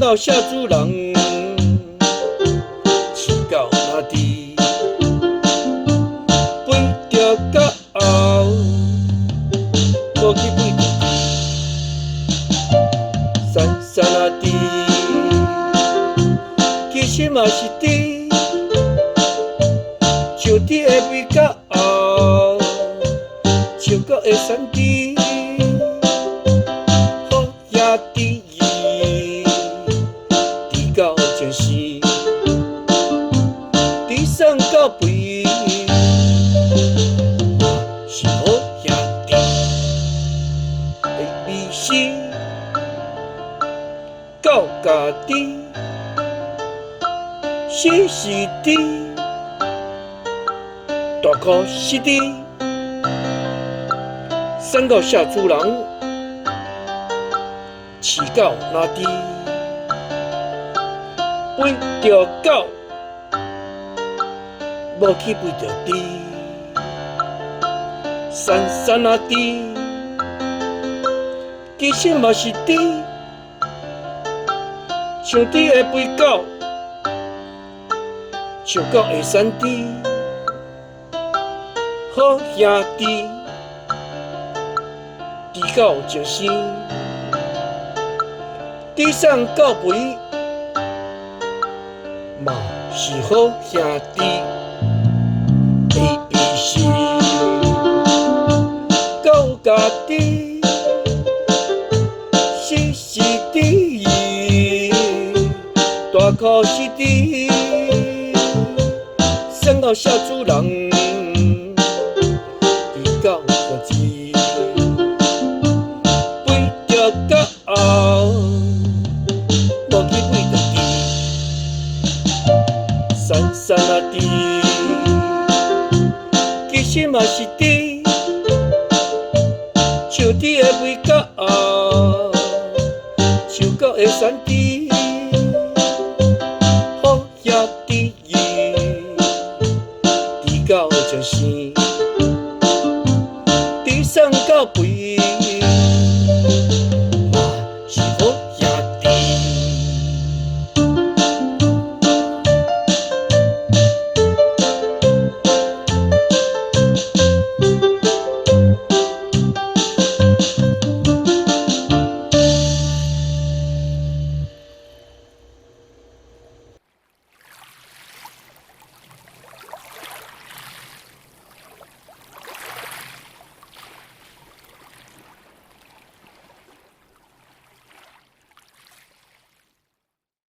到下主人，饲到哪滴，飞着到后，无去飞着滴，山山啊滴，其实嘛是滴，树滴会飞到后，树果会散滴，好也滴。到前生，地上到肥，是好兄弟。ABC 到家己，死是滴，大哭是滴，生到下主人，饲到哪滴？飞着狗，无去飞着猪，山山啊猪，其实嘛是猪，像猪会飞狗，像狗会散猪，好兄弟，猪狗就生，猪上狗肥。嘛是好兄弟 ，ABC 到家己，死是猪，大哭是猪，生到小主人，猪狗就知，飞着到后，无去飞着猪。山山啊猪，其实嘛是猪，像猪会飞到后，像狗会散猪，好兄弟，猪狗就生。